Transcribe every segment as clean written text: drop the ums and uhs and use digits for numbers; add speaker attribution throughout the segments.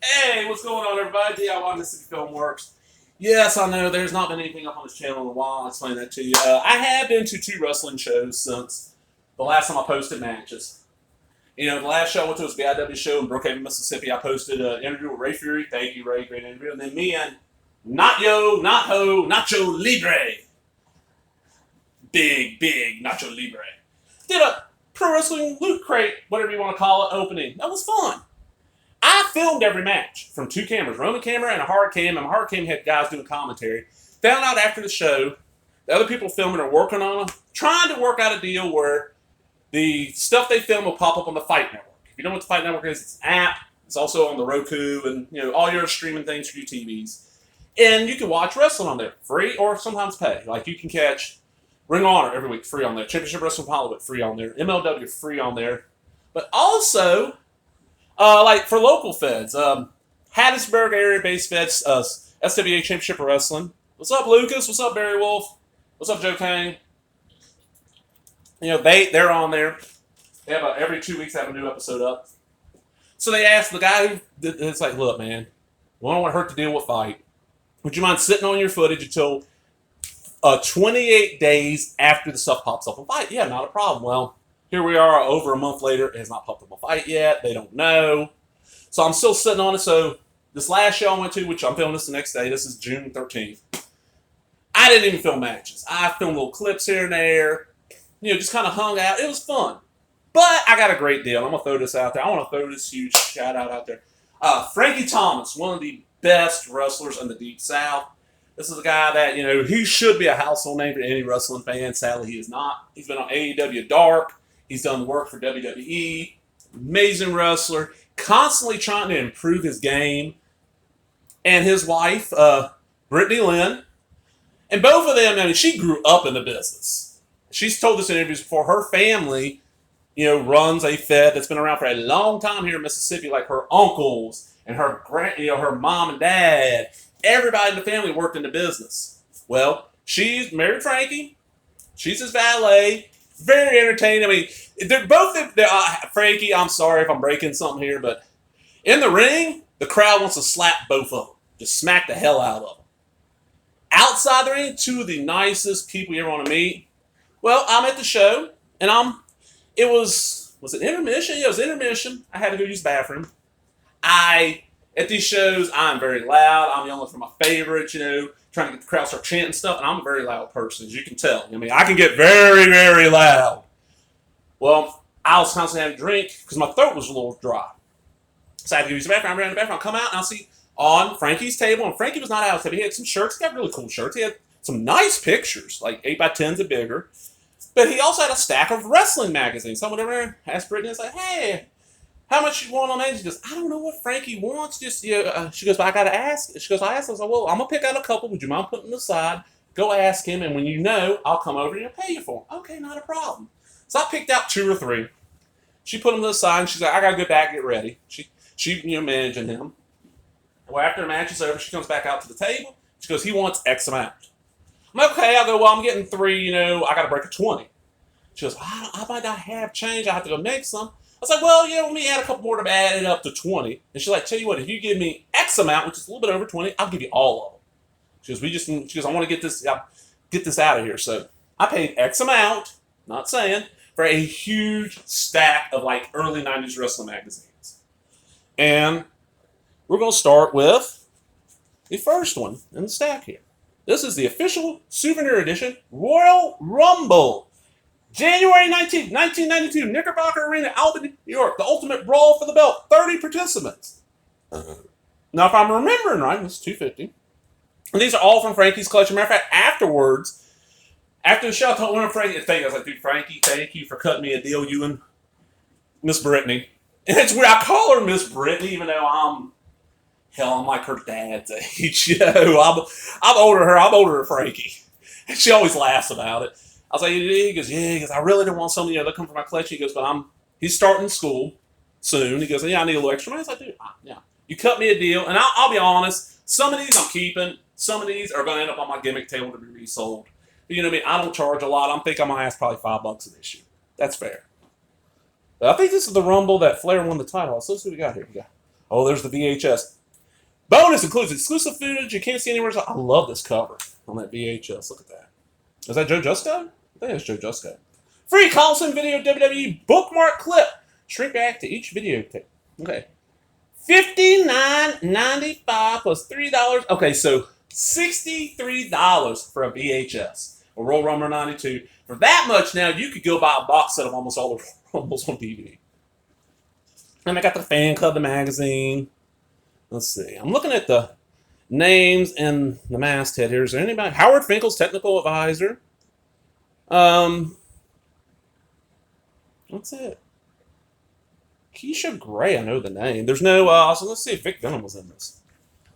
Speaker 1: Hey, what's going on, everybody? DIY Mississippi Film Works. Yes, I know there's not been anything up on this channel in a while. I'll explain that to you. I have been to 2 wrestling shows since the last time I posted matches. The last show I went to was BIW show in Brookhaven, Mississippi. I posted an interview with Ray Fury. Thank you, Ray. Great interview. And then me and Nacho Libre. Big Nacho Libre. Did a pro wrestling loot crate, whatever you want to call it, opening. That was fun. I filmed every match from 2 cameras, Roman camera and a hard cam, and my hard cam had guys doing commentary. Found out after the show, the other people filming are working on them, trying to work out a deal where the stuff they film will pop up on the Fight Network. If you know what the Fight Network is, it's an app. It's also on the Roku and all your streaming things for your TVs. And you can watch wrestling on there, free or sometimes pay. Like you can catch Ring of Honor every week, free on there. Championship Wrestling Hollywood, free on there. MLW, free on there. But also, like for local feds, Hattiesburg area based feds, SWA Championship Wrestling. What's up, Lucas? What's up, Barry Wolf? What's up, Joe Kane? They're on there. They have every 2 weeks they have a new episode up. So they asked the guy who did it's like, look, man, we don't want to hurt the deal with Fight. Would you mind sitting on your footage until 28 days after the stuff pops up on Fight? Yeah, not a problem. Well, here we are over a month later. It has not popped up on Fight yet. They don't know. So I'm still sitting on it. So this last show I went to, which I'm filming this the next day, this is June 13th. I didn't even film matches. I filmed little clips here and there. Just kind of hung out. It was fun. But I got a great deal. I'm going to throw this out there. I want to throw this huge shout out there. Frankie Thomas, one of the best wrestlers in the Deep South. This is a guy that, he should be a household name for any wrestling fan. Sadly, he is not. He's been on AEW Dark. He's done work for WWE. Amazing wrestler. Constantly trying to improve his game. And his wife, Brittany Lynn. And both of them, she grew up in the business. She's told us in interviews before, her family, runs a fed that's been around for a long time here in Mississippi, like her uncles and her her mom and dad. Everybody in the family worked in the business. Well, she's married Frankie. She's his valet. Very entertaining. I mean, they're both, Frankie, I'm sorry if I'm breaking something here, but in the ring, the crowd wants to slap both of them. Just smack the hell out of them. Outside the ring, two of the nicest people you ever want to meet. Well, I'm at the show, and was it intermission? Yeah, it was intermission. I had to go use the bathroom. At these shows, I'm very loud. I'm yelling for my favorites, trying to get the crowd to start chanting stuff, and I'm a very loud person, as you can tell. I can get very, very loud. Well, I was constantly having a drink because my throat was a little dry. So I had to go use the bathroom. I ran to the bathroom. I come out, and I'll see on Frankie's table, and Frankie was not out of table. He had some shirts. He got really cool shirts. He had some nice pictures, like 8x10s and bigger. But he also had a stack of wrestling magazines. Someone over asked Brittany, I was like, hey, how much you want on that? She goes, I don't know what Frankie wants. She goes, I got to ask. She goes, I asked. I was like, well, I'm going to pick out a couple. Would you mind putting them aside? Go ask him. And when I'll come over and pay you for them. Okay, not a problem. So I picked out 2 or 3. She put them aside. And she's like, I got to go back, get ready. She managing him. Well, after the match is over, she comes back out to the table. She goes, he wants X amount. I'm like, okay. I'll go, well, I'm getting 3, I got to break a 20. She goes, I might not have change. I have to go make some. I was like, well, let me add a couple more to add it up to 20. And she's like, tell you what, if you give me X amount, which is a little bit over 20, I'll give you all of them. She goes, I want to get this out of here. So I paid X amount, not saying, for a huge stack of like early 90s wrestling magazines. And we're going to start with the first one in the stack here. This is the official souvenir edition Royal Rumble. January 19th, 1992, Knickerbocker Arena, Albany, New York. The ultimate brawl for the belt. 30 participants. Now, if I'm remembering right, this is 250. And these are all from Frankie's collection. Matter of fact, afterwards, after the show, I told one of Frankie, I was like, dude, Frankie, thank you for cutting me a deal, you and Miss Brittany. And it's weird. I call her Miss Brittany, even though I'm like her dad's age. I'm older than her. I'm older than Frankie. And she always laughs about it. I was like, he goes, yeah. He goes, I really didn't want something, that come from my collection. He goes, but he's starting school soon. He goes, yeah, I need a little extra money. I was like, dude, yeah. You cut me a deal. And I'll be honest, some of these I'm keeping. Some of these are going to end up on my gimmick table to be resold. But you know what I mean? I don't charge a lot. I'm thinking I'm going to ask probably $5 an issue. That's fair. But I think this is the Rumble that Flair won the title. So let's see what we got here. Oh, there's the VHS. Bonus includes exclusive footage you can't see anywhere else. I love this cover on that VHS. Look at that. Is that Joe Jusko? I think it's Joe Jusko. Free Coliseum Video WWE bookmark clip. Shrink back to each videotape. Okay. $59.95 plus $3. Okay, so $63 for a VHS. A Royal Rumble 92. For that much now, you could go buy a box set of almost all the Rumbles on DVD. And I got the fan club, the magazine. Let's see. I'm looking at the names and the masthead here. Is there anybody? Howard Finkel's technical advisor. That's it. Keisha Gray, I know the name. There's no, so let's see if Vic Venom was in this.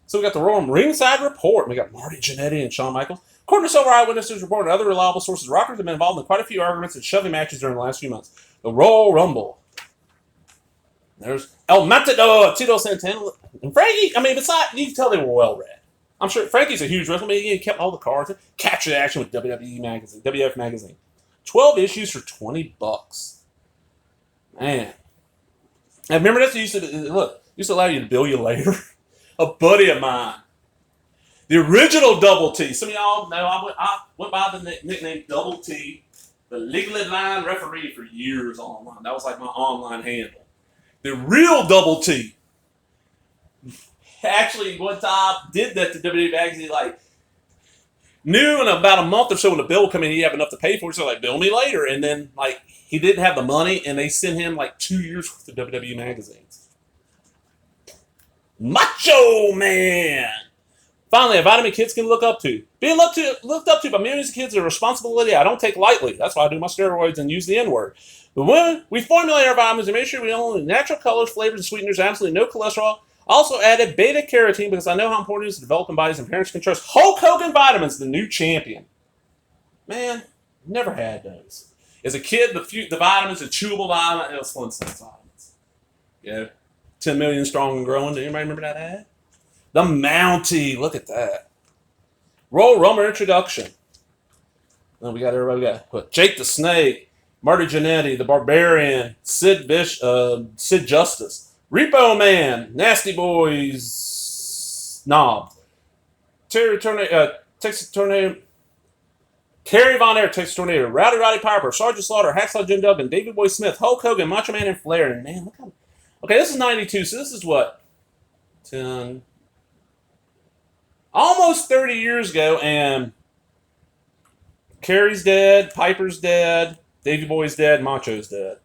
Speaker 1: So we got the Royal Ringside Report. We got Marty Jannetty and Shawn Michaels. According to several eyewitnesses report and other reliable sources, Rockers have been involved in quite a few arguments and shoving matches during the last few months. The Royal Rumble. There's El Matador, Tito Santana, and Frankie. I mean, besides, you can tell they were well read. I'm sure Frankie's a huge wrestler. I mean, he kept all the cards. Capture the action with WWE magazine, WF magazine. 12 issues for $20. Man. I remember this used to allow you to bill you later. A buddy of mine, the original Double T. Some of y'all know I went by the nickname Double T, the legally line referee for years online. That was like my online handle. The real Double T actually one time did that to WWE magazine. Like knew in about a month or so when the bill would come in, he'd have enough to pay for it. So like bill me later, and then like he didn't have the money, and they sent him like 2 years worth of WWE magazines. Macho Man. Finally, a vitamin kids can look up to. Being looked up to by millions of kids is a responsibility I don't take lightly. That's why I do my steroids and use the N-word. But when we formulate our vitamins and make sure we only natural colors, flavors, and sweeteners, absolutely no cholesterol. Also added beta-carotene because I know how important it is to developing bodies and parents can trust Hulk Hogan Vitamins, the new champion. Man, never had those. As a kid, the vitamins, the chewable vitamins, it was Flintstones vitamins. Yeah. 10 million strong and growing. Do anybody remember that ad? The Mountie. Look at that. Royal Rumble introduction. Then we got everybody. We got Jake the Snake, Marty Jannetty, the Barbarian, Sid Justice, Repo Man, Nasty Boys, Knob, Texas Tornado, Kerry Von Erich, Texas Tornado, Roddy Piper, Sergeant Slaughter, Hacksaw Jim Duggan, Davey Boy Smith, Hulk Hogan, Macho Man, and Flair. And man, look how. Okay, this is 92, so this is what? 10. Almost 30 years ago, and Kerry's dead, Piper's dead, Davey Boy's dead, Macho's dead.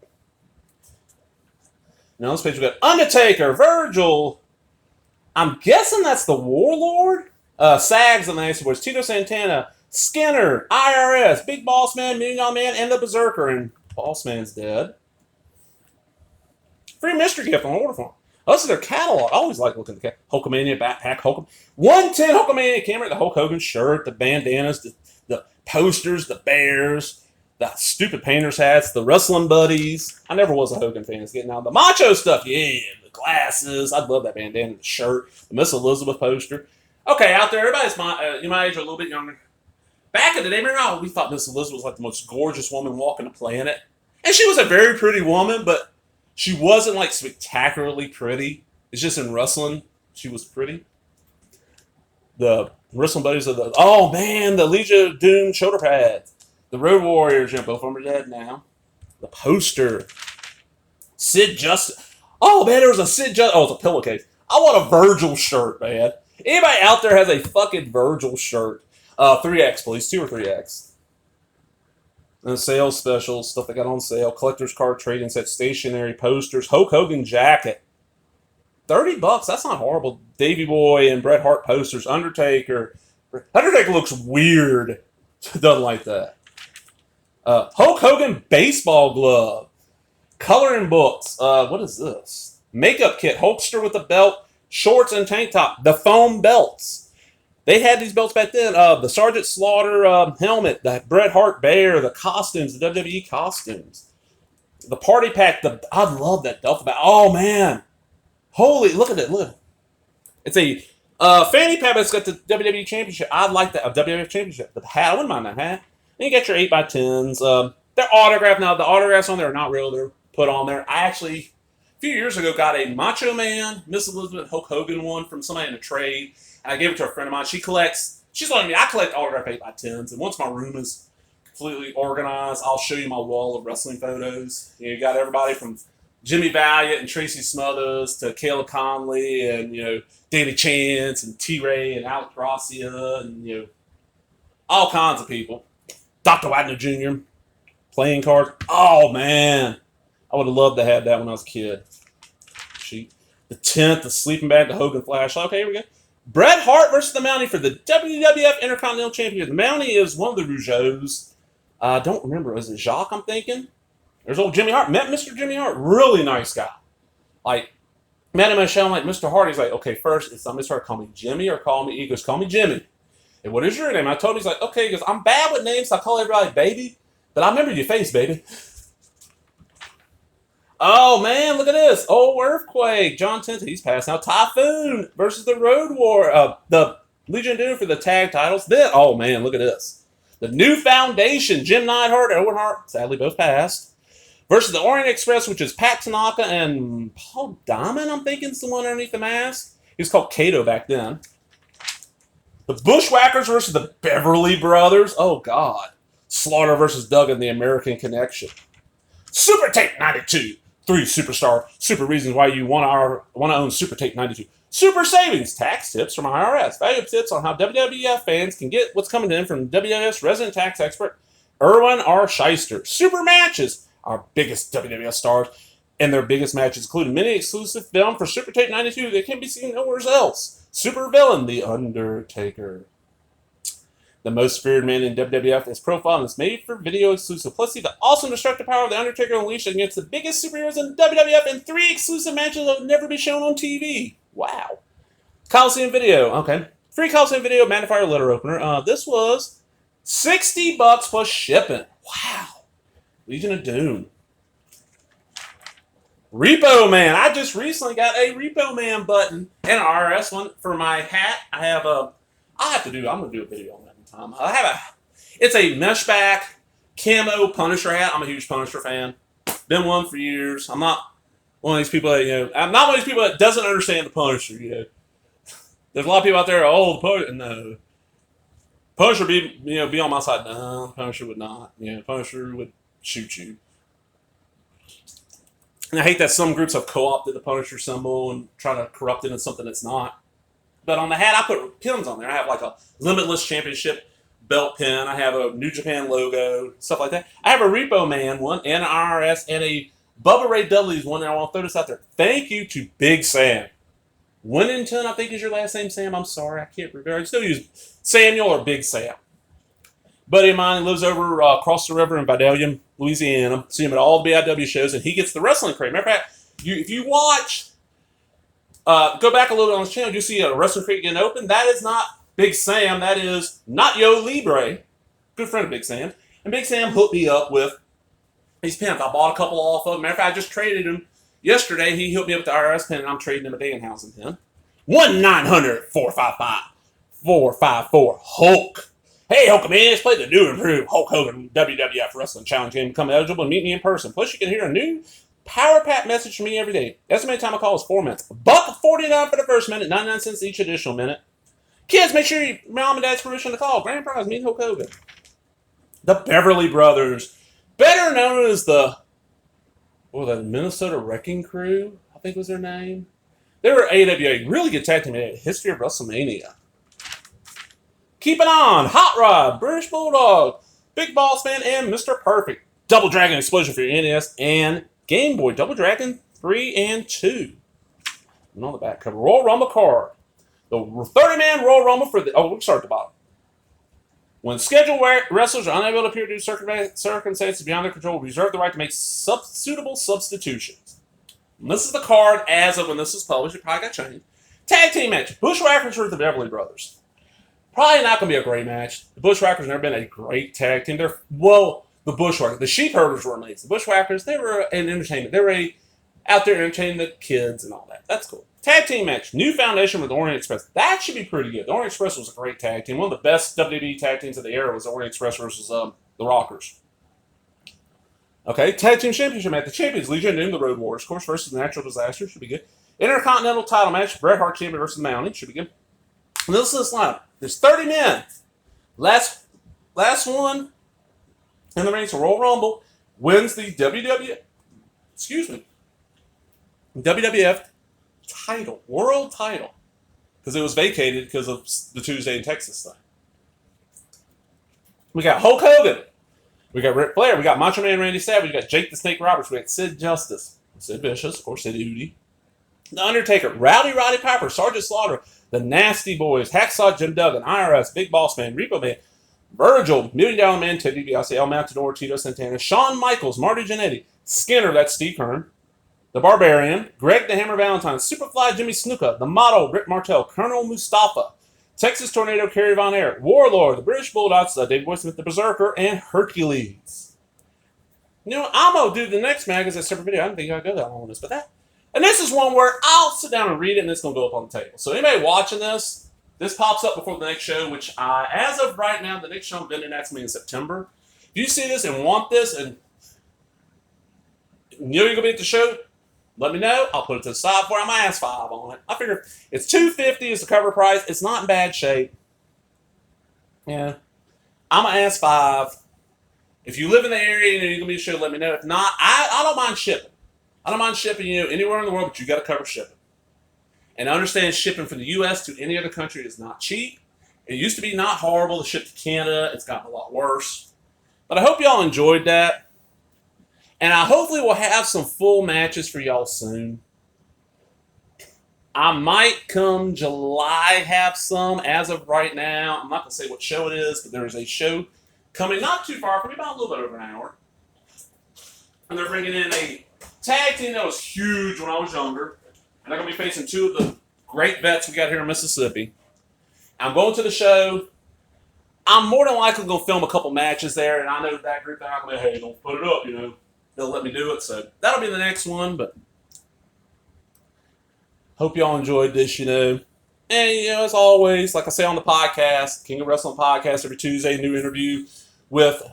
Speaker 1: Now, on this page we got Undertaker, Virgil. I'm guessing that's the Warlord. Sags and the Nasty Boys, Tito Santana, Skinner, IRS, Big Boss Man, Million Dollar Man, and the Berserker, and Boss Man's dead. Free mystery gift on order form. Oh, this is their catalog. I always like looking at the Hulkamania backpack, 110 Hulkamania camera, the Hulk Hogan shirt, the bandanas, the posters, the bears, the stupid painters hats, the wrestling buddies. I never was a Hogan fan. It's getting out the macho stuff. Yeah, the glasses. I love that bandana, the shirt, the Miss Elizabeth poster. Okay, out there, everybody's my age or a little bit younger. Back in the day, remember how we thought Miss Elizabeth was like the most gorgeous woman walking the planet? And she was a very pretty woman, but she wasn't like spectacularly pretty. It's just in wrestling, she was pretty. The wrestling buddies of the Legion of Doom shoulder pads. The Road Warriors, both of them are dead now. The poster. Sid Justice. Oh man, there was a Sid Justice. Oh, it's a pillowcase. I want a Virgil shirt, man. Anybody out there has a fucking Virgil shirt? 3X, please. 2 or 3X. And sales specials, stuff they got on sale, collector's card trading set, stationery, posters, Hulk Hogan jacket. $30, that's not horrible. Davey Boy and Bret Hart posters, Undertaker. Undertaker looks weird. Doesn't like that. Hulk Hogan baseball glove. Coloring books. What is this? Makeup kit, Hulkster with a belt, shorts and tank top. The foam belts. They had these belts back then. The Sergeant Slaughter helmet, the Bret Hart bear, the costumes, the WWE costumes. The party pack, I love that duffel bag. Oh, man. Holy, look at it, look. It's a fanny pack that's got the WWE Championship. I like that, WWF Championship. The hat, I wouldn't mind that hat. Then you got your 8x10s. They're autographed now. The autographs on there are not real. They're put on there. I actually few years ago got a Macho Man, Miss Elizabeth Hulk Hogan one from somebody in a trade, and I gave it to a friend of mine. She's letting me, I collect autographed 8x10s, and once my room is completely organized, I'll show you my wall of wrestling photos. You got everybody from Jimmy Valiant and Tracy Smothers to Kayla Conley and, Danny Chance and T-Ray and Alex Gracia and, all kinds of people. Dr. Wagner Jr. playing cards. Oh, man. I would have loved to have that when I was a kid. The 10th, the sleeping bag, the Hogan flashlight. Okay, here we go. Bret Hart versus the Mountie for the WWF Intercontinental Championship. The Mountie is one of the Rougeaus. I don't remember. Is it Jacques, I'm thinking? There's old Jimmy Hart. Met Mr. Jimmy Hart. Really nice guy. Met him at a show. I'm like, Mr. Hart. He's like, okay, first, it's somebody start calling me Jimmy or call me. He goes, call me Jimmy. And what is your name? I told him, he's like, okay. He goes, I'm bad with names, so I call everybody baby. But I remember your face, baby. Oh, man, look at this. Oh, Earthquake. John Tenta, he's passed now. Typhoon versus the Road War. The Legion of Doom for the tag titles. Then, oh, man, look at this. The New Foundation. Jim Neidhart, Owen Hart, sadly both passed. Versus the Orient Express, which is Pat Tanaka and Paul Diamond, I'm thinking, is the one underneath the mask. He was called Kato back then. The Bushwhackers versus the Beverly Brothers. Oh, God. Slaughter versus Duggan, the American Connection. Super Tape 92. 3 superstar super reasons why you want to own Super Tape 92. Super Savings. Tax tips from IRS. Value tips on how WWF fans can get what's coming to them from WWF's resident tax expert, Erwin R. Shyster. Super Matches. Our biggest WWF stars and their biggest matches, including many exclusive film for Super Tape 92 that can't be seen nowhere else. Super Villain, The Undertaker. The most feared man in WWF is profiled and is made for video exclusive. Plus, see the awesome destructive power of The Undertaker unleashed against the biggest superheroes in WWF in 3 exclusive matches that will never be shown on TV. Wow. Coliseum Video. Okay. Free Coliseum Video magnifier letter opener. This was $60 plus shipping. Wow. Legion of Doom. Repo Man. I just recently got a Repo Man button and an RS one for my hat. I'm going to do a video on that one time. It's a mesh back camo Punisher hat. I'm a huge Punisher fan. Been one for years. I'm not one of these people that, I'm not one of these people that doesn't understand the Punisher, There's a lot of people out there, the Punisher, no. Punisher be on my side. No, Punisher would not. Punisher would shoot you. And I hate that some groups have co-opted the Punisher symbol and try to corrupt it into something it's not. But on the hat, I put pins on there. I have like a Limitless Championship belt pin. I have a New Japan logo, stuff like that. I have a Repo Man one and an IRS and a Bubba Ray Dudley's one. And I want to throw this out there. Thank you to Big Sam. Winnington, I think is your last name, Sam. I'm sorry, I can't remember. I still use Samuel or Big Sam. Buddy of mine lives over across the river in Vidalia, Louisiana. See him at all the BIW shows, and he gets the wrestling crate. Matter of fact, if you watch, go back a little bit on his channel, you see a wrestling crate getting open. That is not Big Sam. That is not Yo Libre, good friend of Big Sam. And Big Sam hooked me up with these pins. I bought a couple off of them. Matter of fact, I just traded him yesterday. He hooked me up with the IRS pin, and I'm trading him a Danhausen pin. 1-900-455-454 Hulk. Hey, Hulk, man, let's play the new and improved Hulk Hogan WWF Wrestling Challenge game. Become eligible and meet me in person. Plus, you can hear a new Power Pack message from me every day. Estimated time I call is 4 minutes. $1.49 for the first minute, 99 cents each additional minute. Kids, make sure your mom and dad's permission to call. Grand prize, meet Hulk Hogan. The Beverly Brothers, better known as the Minnesota Wrecking Crew, I think was their name. They were AWA, really good tag team in the history of WrestleMania. Keep it on, Hot Rod, British Bulldog, Big Boss Man, and Mr. Perfect. Double Dragon Explosion for your NES and Game Boy. Double Dragon 3 and 2. And on the back cover, Royal Rumble card. The 30-man Royal Rumble for the... Oh, we'll start at the bottom. When scheduled wrestlers are unable to appear due to circumstances beyond their control, reserve the right to make suitable substitutions. And this is the card as of when this was published. It probably got changed. Tag team match. Bushwhackers versus the Beverly Brothers. Probably not going to be a great match. The Bushwhackers have never been a great tag team. The Bushwhackers. The Sheepherders were amazing. The Bushwhackers, they were an entertainment. They were out there entertaining the kids and all that. That's cool. Tag team match. New Foundation with the Orient Express. That should be pretty good. The Orient Express was a great tag team. One of the best WWE tag teams of the era was the Orient Express versus the Rockers. Okay, Tag Team Championship match. The Champions Legion and the Road Warriors, of course, versus the Natural Disaster. Should be good. Intercontinental title match. Bret Hart champion versus the Mountie. Should be good. And listen to this lineup. There's 30 men. Last one in the Reigns Royal Rumble wins the WWF title, world title, because it was vacated because of the Tuesday in Texas thing. We got Hulk Hogan. We got Ric Flair. We got Macho Man Randy Savage. We got Jake the Snake Roberts. We got Sid Justice. Sid Vicious. Of course, Sid Udy. The Undertaker. Roddy Piper. Sergeant Slaughter. The Nasty Boys. Hacksaw Jim Duggan. IRS. Big Boss Man. Repo Man. Virgil. $1 Million Man. Ted DiBiase. El Matador. Tito Santana. Shawn Michaels. Marty Jannetty. Skinner. That's Steve Keirn. The Barbarian. Greg the Hammer Valentine. Superfly Jimmy Snuka. The Model. Rick Martel. Colonel Mustafa. Texas Tornado, Kerry Von Erich, Warlord, the British Bulldogs, Dave Boy Smith, the Berserker, and Hercules. You know, I'm going to do the next match as a separate video. I don't think I'll go that long on this, but that. And this is one where I'll sit down and read it, and it's going to go up on the table. So anybody watching this pops up before the next show, which as of right now, the next show I'm vending that's me in September. If you see this and want this, and you know you're going to be at the show, let me know. I'll put it to the side for you. I might ask $5 on it. I figure it's $250 is the cover price. It's not in bad shape. Yeah. I'm going to ask $5. If you live in the area and you're going to be at the show, let me know. If not, I don't mind shipping. I don't mind shipping you anywhere in the world, but you got to cover shipping. And understand shipping from the U.S. to any other country is not cheap. It used to be not horrible to ship to Canada. It's gotten a lot worse. But I hope y'all enjoyed that. And I hopefully will have some full matches for y'all soon. I might come July have some. As of right now, I'm not going to say what show it is, but there is a show coming not too far from me, about a little bit over an hour. And they're bringing in a tag team that was huge when I was younger. And they're going to be facing two of the great vets we got here in Mississippi. I'm going to the show. I'm more than likely going to film a couple matches there. And I know that group, they're not going to be, hey, don't put it up, you know. They'll let me do it, so that'll be the next one, but hope y'all enjoyed this, you know. And, you know, as always, like I say on the podcast, King of Wrestling Podcast, every Tuesday, new interview with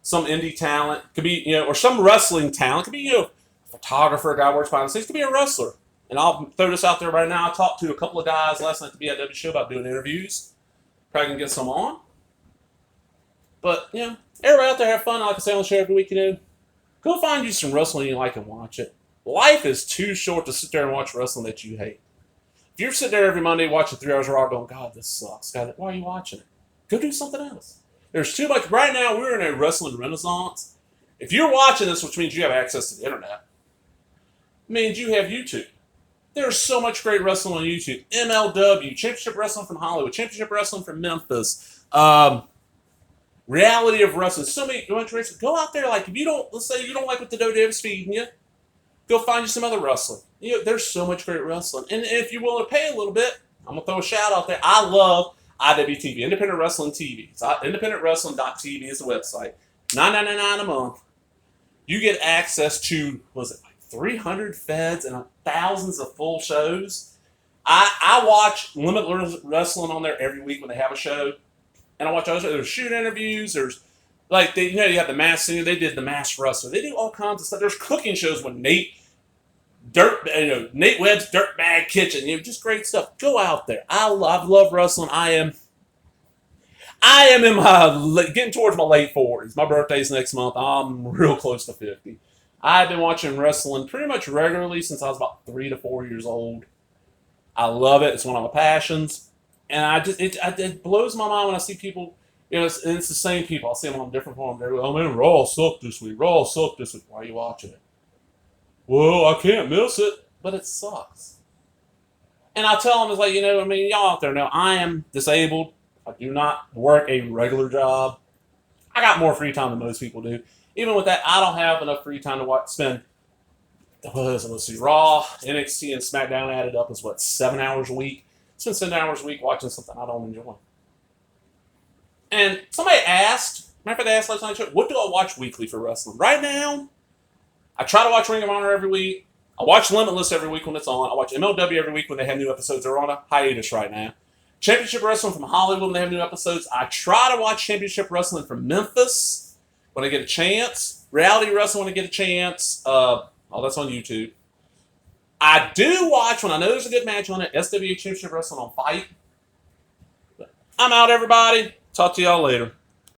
Speaker 1: some indie talent. Could be, you know, or some wrestling talent. Could be, you know, a photographer, a guy who works behind the scenes. Could be a wrestler. And I'll throw this out there right now. I talked to a couple of guys last night at the BIW show about doing interviews. Probably can get some on. But, you know, everybody out there have fun. Like I say on the show every week, you know. Go find you some wrestling you like and watch it. Life is too short to sit there and watch wrestling that you hate. If you're sitting there every Monday watching 3 hours of Raw going, God, this sucks. God, why are you watching it? Go do something else. There's too much. Right now, we're in a wrestling renaissance. If you're watching this, which means you have access to the internet, it means you have YouTube. There's so much great wrestling on YouTube. MLW, Championship Wrestling from Hollywood, Championship Wrestling from Memphis, Reality of Wrestling. So many. Go out there. Like if you don't, let's say you don't like what the WWF's feeding you, go find you some other wrestling. You know, there's so much great wrestling. And if you're willing to pay a little bit, I'm gonna throw a shout out there. I love IWTV, Independent Wrestling TV. It's independentwrestling.tv is the website. $9.99 a month. You get access to like 300 feds and thousands of full shows. I watch Limitless Wrestling on there every week when they have a show. And I watch others. There's shoot interviews. There's like you have the Masked Singer. They did the Masked Wrestler. They do all kinds of stuff. There's cooking shows with Nate Webb's Dirtbag Kitchen. Just great stuff. Go out there. I love wrestling. I am in my getting towards my late 40s. My birthday's next month. I'm real close to 50. I've been watching wrestling pretty much regularly since I was about 3 to 4 years old. I love it. It's one of my passions. And it blows my mind when I see people, it's the same people. I'll see them on different forums. They're like, oh man, Raw sucked this week. Raw sucked this week. Why are you watching it? Well, I can't miss it. But it sucks. And I tell them, it's like, y'all out there know, I am disabled. I do not work a regular job. I got more free time than most people do. Even with that, I don't have enough free time to spend, let's see, Raw, NXT, and SmackDown added up is 7 hours a week. Spend 7 hours a week watching something I don't enjoy. And somebody asked, matter of fact, they asked last night, what do I watch weekly for wrestling? Right now, I try to watch Ring of Honor every week. I watch Limitless every week when it's on. I watch MLW every week when they have new episodes. They're on a hiatus right now. Championship Wrestling from Hollywood when they have new episodes. I try to watch Championship Wrestling from Memphis when I get a chance. Reality Wrestling when I get a chance. All that's on YouTube. I do watch, when I know there's a good match on it, SWA Championship Wrestling on Fight. I'm out, everybody. Talk to y'all later.